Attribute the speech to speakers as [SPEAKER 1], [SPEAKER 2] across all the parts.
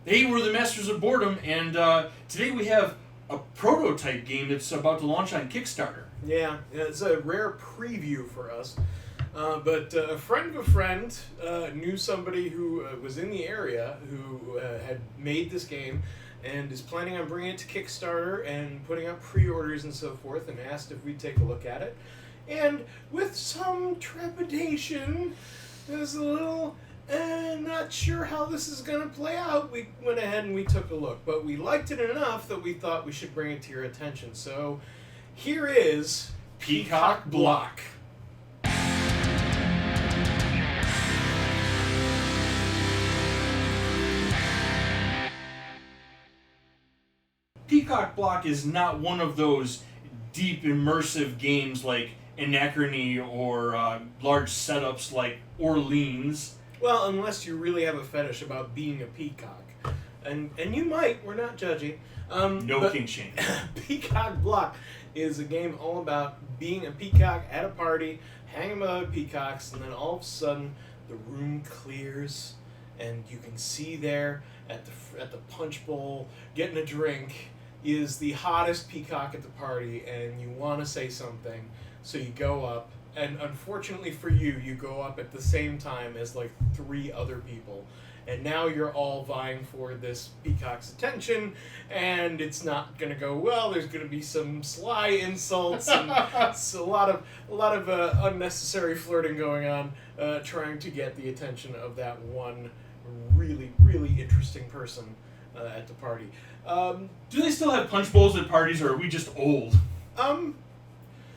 [SPEAKER 1] Hey, we're the Masters of Boredom, and today we have a prototype game that's about to launch on Kickstarter.
[SPEAKER 2] Yeah, it's a rare preview for us. But a friend of a friend knew somebody who was in the area who had made this game and is planning on bringing it to Kickstarter and putting up pre-orders and so forth, and asked if we'd take a look at it. And with some trepidation, there's a little... not sure how this is going to play out. We went ahead and we took a look, but we liked it enough that we thought we should bring it to your attention. So here is
[SPEAKER 1] Peacock Block. Peacock Block is not one of those deep immersive games like Anachrony or large setups like Orleans.
[SPEAKER 2] Well, unless you really have a fetish about being a peacock. And you might, we're not judgy.
[SPEAKER 1] No king shame.
[SPEAKER 2] Peacock Block is a game all about being a peacock at a party, hanging with other peacocks, and then all of a sudden the room clears and you can see there at the punch bowl, getting a drink, is the hottest peacock at the party, and you want to say something, so you go up. And unfortunately for you, you go up at the same time as like 3 other people. And now you're all vying for this peacock's attention, and it's not going to go well. There's going to be some sly insults and it's a lot of unnecessary flirting going on, trying to get the attention of that one really, really interesting person at the party.
[SPEAKER 1] Do they still have punch bowls at parties, or are we just old?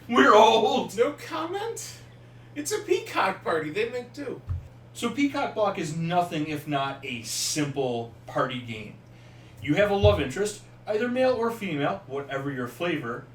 [SPEAKER 1] We're old!
[SPEAKER 2] No comment? It's a peacock party. They make do.
[SPEAKER 1] So Peacock Block is nothing if not a simple party game. You have a love interest, either male or female, whatever your flavor,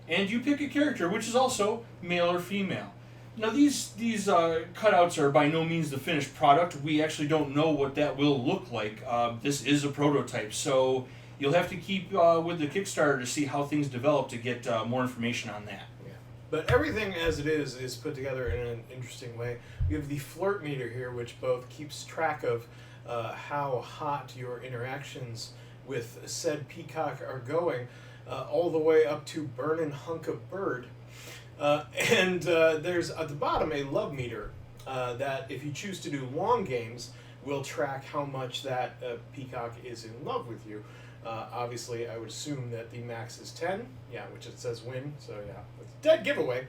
[SPEAKER 1] and you pick a character, which is also male or female. Now these cutouts are by no means the finished product. We actually don't know what that will look like. This is a prototype, so you'll have to keep with the Kickstarter to see how things develop to get more information on that.
[SPEAKER 2] Yeah. But everything as it is put together in an interesting way. We have the flirt meter here, which both keeps track of how hot your interactions with said peacock are going, all the way up to burnin' hunk of bird. And there's at the bottom a love meter that, if you choose to do long games, will track how much that peacock is in love with you. Obviously, I would assume that the max is 10, which it says win, so yeah, it's a dead giveaway.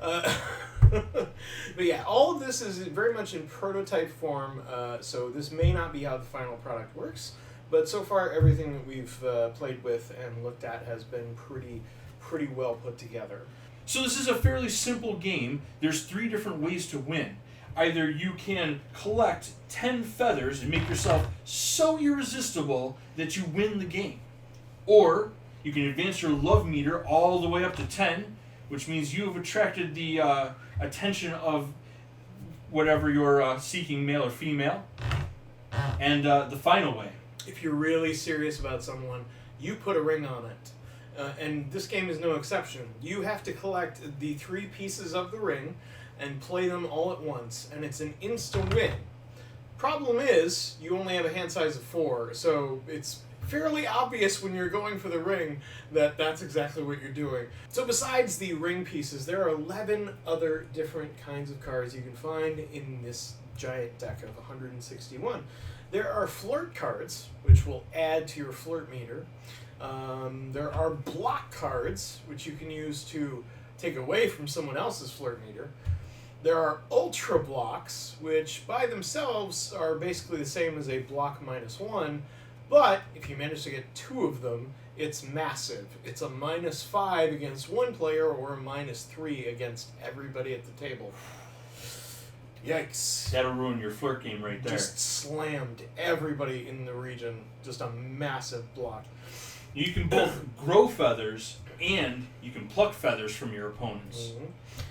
[SPEAKER 2] But yeah, all of this is very much in prototype form, so this may not be how the final product works, but so far everything that we've played with and looked at has been pretty well put together.
[SPEAKER 1] So this is a fairly simple game. There's 3 different ways to win. Either you can collect 10 feathers and make yourself so irresistible that you win the game. Or you can advance your love meter all the way up to 10, which means you have attracted the attention of whatever you're seeking, male or female. And the final way.
[SPEAKER 2] If you're really serious about someone, you put a ring on it. And this game is no exception. You have to collect the 3 pieces of the ring and play them all at once, and it's an insta-win. Problem is, you only have a hand size of 4, so it's fairly obvious when you're going for the ring that that's exactly what you're doing. So besides the ring pieces, there are 11 other different kinds of cards you can find in this giant deck of 161. There are flirt cards, which will add to your flirt meter. There are block cards, which you can use to take away from someone else's flirt meter. There are ultra blocks, which by themselves are basically the same as a block -1, but if you manage to get 2 of them, it's massive. It's a -5 against one player or a -3 against everybody at the table. Yikes.
[SPEAKER 1] That'll ruin your flirt game right there.
[SPEAKER 2] Just slammed everybody in the region. Just a massive block.
[SPEAKER 1] You can both grow feathers and you can pluck feathers from your opponents.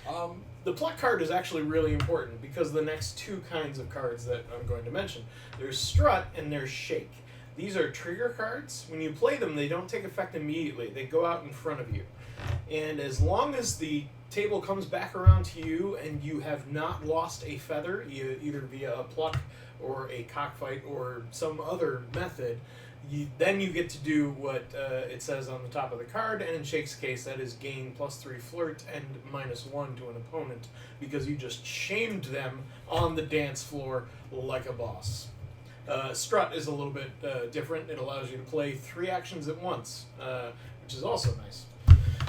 [SPEAKER 2] Mm-hmm. The pluck card is actually really important because of the next 2 kinds of cards that I'm going to mention. There's strut and there's shake. These are trigger cards. When you play them, they don't take effect immediately. They go out in front of you. And as long as the table comes back around to you and you have not lost a feather, either via a pluck or a cockfight or some other method, then you get to do what it says on the top of the card, and in Shake's case, that is gain +3 flirt and -1 to an opponent, because you just shamed them on the dance floor like a boss. Strut is a little bit different. It allows you to play 3 actions at once, which is also nice.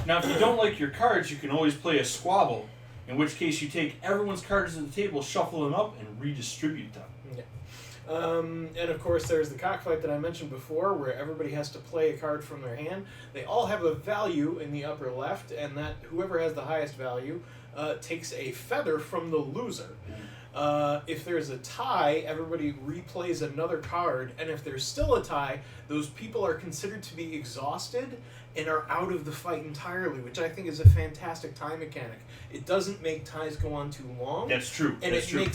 [SPEAKER 1] Now, if you don't like your cards, you can always play a squabble, in which case you take everyone's cards at the table, shuffle them up, and redistribute them.
[SPEAKER 2] Yeah. And of course, there's the cockfight that I mentioned before, where everybody has to play a card from their hand. They all have a value in the upper left, and that whoever has the highest value takes a feather from the loser. If there's a tie, everybody replays another card, and if there's still a tie, those people are considered to be exhausted and are out of the fight entirely, which I think is a fantastic tie mechanic. It doesn't make ties go on too long.
[SPEAKER 1] That's true.
[SPEAKER 2] And
[SPEAKER 1] That's true.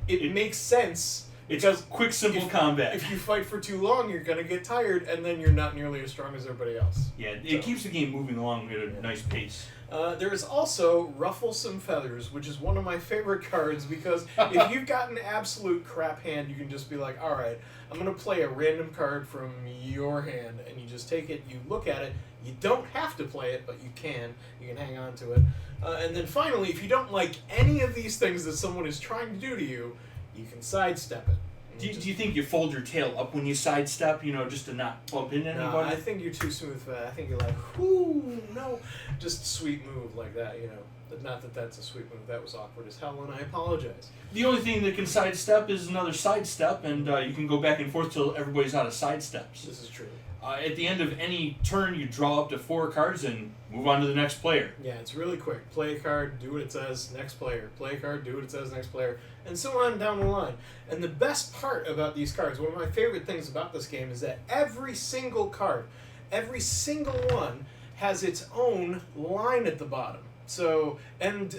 [SPEAKER 2] It makes sense.
[SPEAKER 1] It's
[SPEAKER 2] Because
[SPEAKER 1] quick, simple combat.
[SPEAKER 2] If you fight for too long, you're going to get tired, and then you're not nearly as strong as everybody else.
[SPEAKER 1] Yeah, it keeps the game moving along at a nice pace.
[SPEAKER 2] There is also Rufflesome Feathers, which is one of my favorite cards, because if you've got an absolute crap hand, you can just be like, alright, I'm going to play a random card from your hand, and you just take it, you look at it, you don't have to play it, but you can hang on to it. And then finally, if you don't like any of these things that someone is trying to do to you, you can sidestep it.
[SPEAKER 1] Do you think you fold your tail up when you sidestep, just to not bump into anybody?
[SPEAKER 2] No, I think you're too smooth for that. I think you're like, whoo, no. Just sweet move like that, Not that that's a sweet move. That was awkward as hell, and I apologize.
[SPEAKER 1] The only thing that can sidestep is another sidestep, and you can go back and forth till everybody's out of sidesteps.
[SPEAKER 2] This is true.
[SPEAKER 1] At the end of any turn, you draw up to 4 cards and move on to the next player.
[SPEAKER 2] Yeah, it's really quick. Play a card, do what it says, next player. Play a card, do what it says, next player. And so on down the line. And the best part about these cards, one of my favorite things about this game, is that every single card, every single one, has its own line at the bottom. So, and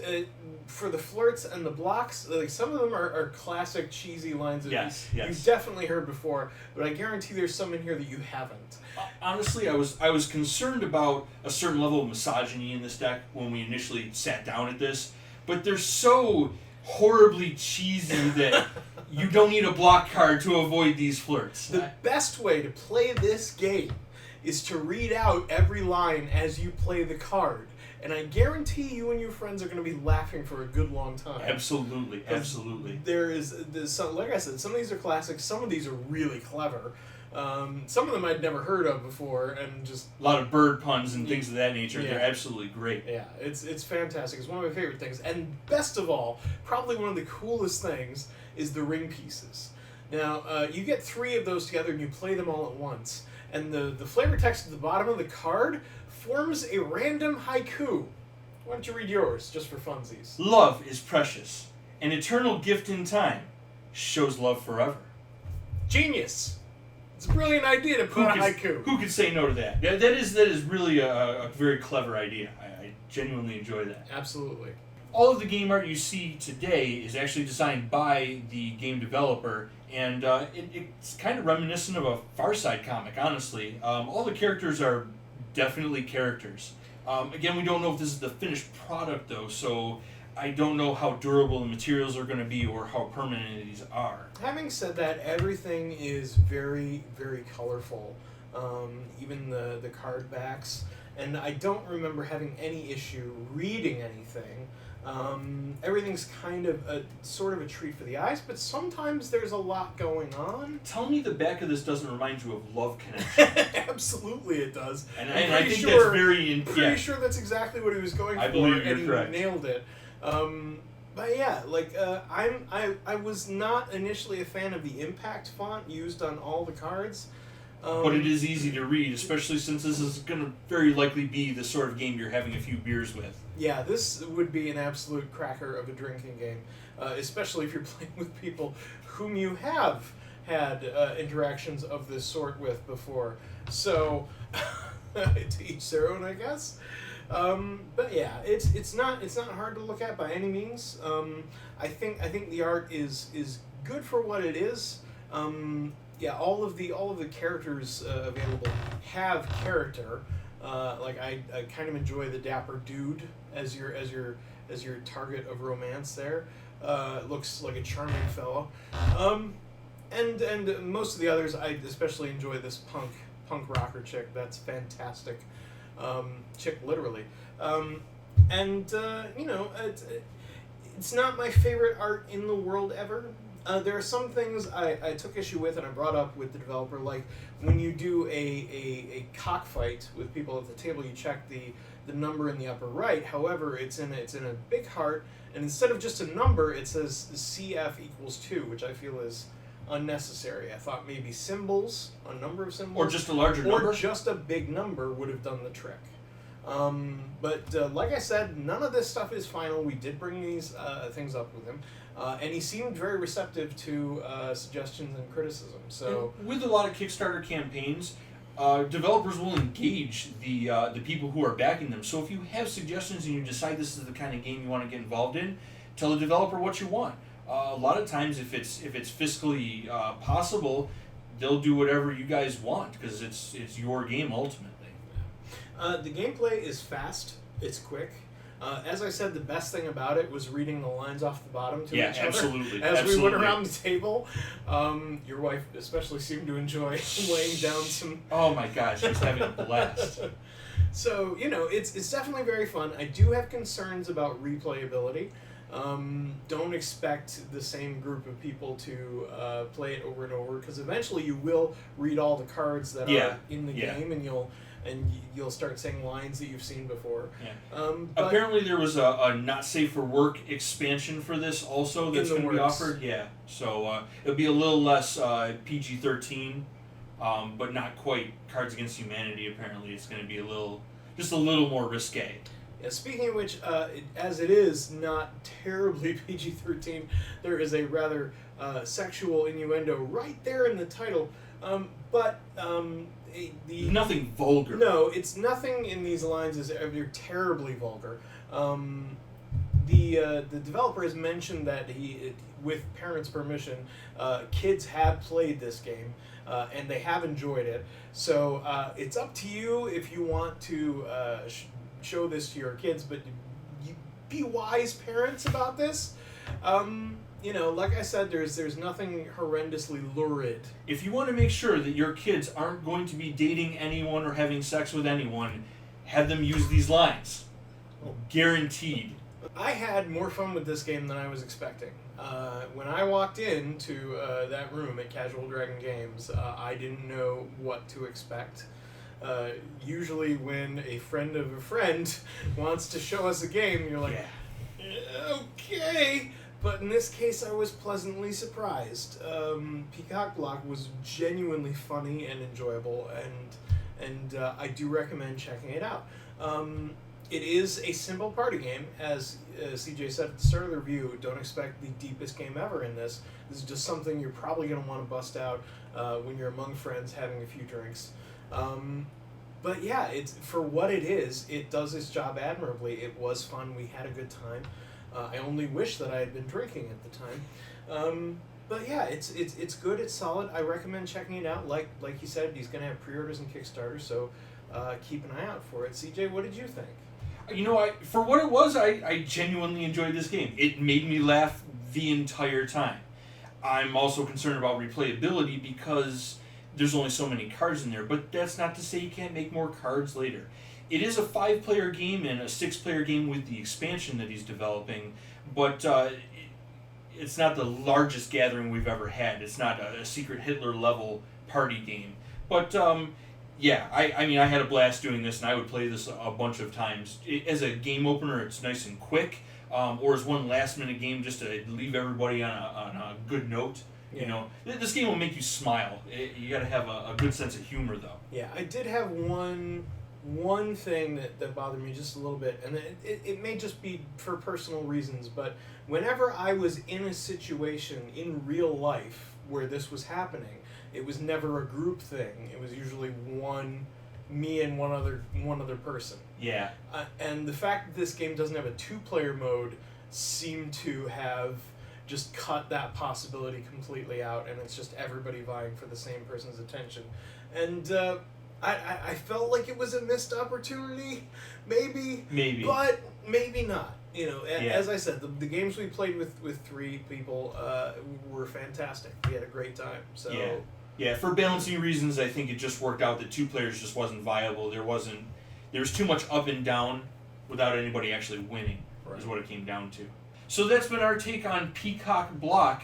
[SPEAKER 2] for the flirts and the blocks, like some of them are classic cheesy lines that you've definitely heard before, but I guarantee there's some in here that you haven't.
[SPEAKER 1] Honestly, I was concerned about a certain level of misogyny in this deck when we initially sat down at this, but they're so horribly cheesy that you don't need a block card to avoid these flirts.
[SPEAKER 2] The best way to play this game is to read out every line as you play the card. And I guarantee you and your friends are going to be laughing for a good long time.
[SPEAKER 1] Absolutely, absolutely.
[SPEAKER 2] There's like I said, some of these are classics, some of these are really clever. Some of them I'd never heard of before, and just
[SPEAKER 1] a lot of bird puns and things of that nature. Yeah. They're absolutely great.
[SPEAKER 2] Yeah, it's fantastic. It's one of my favorite things. And best of all, probably one of the coolest things is the ring pieces. Now, you get 3 of those together and you play them all at once. And the flavor text at the bottom of the card forms a random haiku. Why don't you read yours, just for funsies?
[SPEAKER 1] Love is precious. An eternal gift in time shows love forever.
[SPEAKER 2] Genius! It's a brilliant idea to put a haiku.
[SPEAKER 1] Who could say no to that? Yeah, that is really a very clever idea. I genuinely enjoy that.
[SPEAKER 2] Absolutely.
[SPEAKER 1] All of the game art you see today is actually designed by the game developer, and it's kind of reminiscent of a Far Side comic, honestly. All the characters are definitely characters. Again, we don't know if this is the finished product, though, so I don't know how durable the materials are going to be or how permanent these are.
[SPEAKER 2] Having said that, everything is very, very colorful. Even the card backs. And I don't remember having any issue reading anything. Everything's kind of sort of a treat for the eyes, but sometimes there's a lot going on.
[SPEAKER 1] Tell me the back of this doesn't remind you of Love Connection.
[SPEAKER 2] Absolutely it does.
[SPEAKER 1] And I think that's very...
[SPEAKER 2] Pretty sure that's exactly what he was going for,
[SPEAKER 1] I believe
[SPEAKER 2] and
[SPEAKER 1] you're correct.
[SPEAKER 2] He nailed it. But yeah, like, I was not initially a fan of the impact font used on all the cards.
[SPEAKER 1] But it is easy to read, especially since this is going to very likely be the sort of game you're having a few beers with.
[SPEAKER 2] Yeah, this would be an absolute cracker of a drinking game, especially if you're playing with people whom you have had interactions of this sort with before. So, to each their own, I guess. But yeah, it's not hard to look at by any means. I think the art is good for what it is. Yeah, all of the characters available have character. Like I kind of enjoy the dapper dude as your target of romance there. Looks like a charming fellow. And most of the others, I especially enjoy this punk rocker chick. That's fantastic. Chick, literally. It's not my favorite art in the world ever. There are some things I took issue with and I brought up with the developer, like when you do a cockfight with people at the table, you check the number in the upper right. However, it's in a big heart, and instead of just a number, it says CF equals 2, which I feel is unnecessary. I thought maybe symbols, a number of symbols,
[SPEAKER 1] or just a larger number,
[SPEAKER 2] or just a big number would have done the trick. But like I said, none of this stuff is final. We did bring these things up with him, and he seemed very receptive to suggestions and criticism. So
[SPEAKER 1] and with a lot of Kickstarter campaigns, developers will engage the people who are backing them. So if you have suggestions and you decide this is the kind of game you want to get involved in, tell the developer what you want. A lot of times, if it's fiscally possible, they'll do whatever you guys want because it's your game ultimately.
[SPEAKER 2] The gameplay is fast. It's quick. As I said, the best thing about it was reading the lines off the bottom to each
[SPEAKER 1] absolutely.
[SPEAKER 2] other as we went around the table. Your wife especially seemed to enjoy laying down some...
[SPEAKER 1] Oh my gosh, she's having a blast.
[SPEAKER 2] So, it's definitely very fun. I do have concerns about replayability. Don't expect the same group of people to play it over and over, because eventually you will read all the cards that are in the game, and you'll start saying lines that you've seen before.
[SPEAKER 1] Yeah. Apparently there was a not safe for work expansion for this also that's going to be offered. Yeah. So it'll be a little less PG-13, but not quite Cards Against Humanity. Apparently it's going to be just a little more risque.
[SPEAKER 2] Yeah, speaking of which, as it is not terribly PG-13, there is a rather sexual innuendo right there in the title.
[SPEAKER 1] Nothing vulgar.
[SPEAKER 2] No, it's nothing in these lines is ever terribly vulgar. The developer has mentioned that with parents' permission, kids have played this game and they have enjoyed it. So it's up to you if you want to show this to your kids, but you be wise parents about this. Like I said, there's nothing horrendously lurid.
[SPEAKER 1] If you want to make sure that your kids aren't going to be dating anyone or having sex with anyone, have them use these lines. Guaranteed.
[SPEAKER 2] I had more fun with this game than I was expecting. When I walked into that room at Casual Dragon Games, I didn't know what to expect. Usually when a friend of a friend wants to show us a game, you're like, okay. But in this case, I was pleasantly surprised. Peacock Block was genuinely funny and enjoyable, and I do recommend checking it out. It is a simple party game, as CJ said at the start of the review. Don't expect the deepest game ever in this. This is just something you're probably going to want to bust out when you're among friends having a few drinks. But yeah, it's for what it is, it does its job admirably. It was fun. We had a good time. I only wish that I had been drinking at the time. But yeah, it's good. It's solid. I recommend checking it out. Like he said, he's going to have pre-orders and Kickstarter, so keep an eye out for it. CJ, what did you think?
[SPEAKER 1] For what it was, I genuinely enjoyed this game. It made me laugh the entire time. I'm also concerned about replayability because there's only so many cards in there, but that's not to say you can't make more cards later. It is a 5-player game and a 6-player game with the expansion that he's developing, but it's not the largest gathering we've ever had. It's not a secret Hitler-level party game. But, I had a blast doing this, and I would play this a bunch of times. As a game opener, it's nice and quick, or as one last-minute game just to leave everybody on a good note.
[SPEAKER 2] Yeah.
[SPEAKER 1] This game will make you smile. You got to have a good sense of humor, though.
[SPEAKER 2] Yeah, I did have one thing that bothered me just a little bit, and it may just be for personal reasons, but whenever I was in a situation in real life where this was happening, it was never a group thing. It was usually me and one other person.
[SPEAKER 1] Yeah.
[SPEAKER 2] And the fact that this game doesn't have a 2-player mode seemed to have just cut that possibility completely out, and it's just everybody vying for the same person's attention. And I felt like it was a missed opportunity, maybe, but maybe not. As I said, the games we played with 3 people were fantastic. We had a great time. So
[SPEAKER 1] yeah. For balancing reasons, I think it just worked out that 2 players just wasn't viable. There was too much up and down without anybody actually winning. Is what it came down to. So that's been our take on Peacock Block.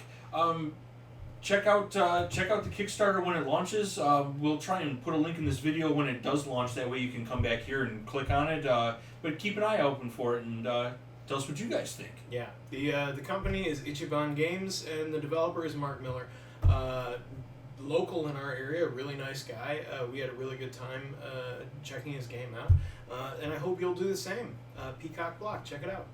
[SPEAKER 1] Check out the Kickstarter when it launches. We'll try and put a link in this video when it does launch. That way you can come back here and click on it. But keep an eye open for it and tell us what you guys think.
[SPEAKER 2] Yeah, the company is Ichiban Games and the developer is Mark Miller. Local in our area, really nice guy. We had a really good time checking his game out, and I hope you'll do the same. Peacock Block, check it out.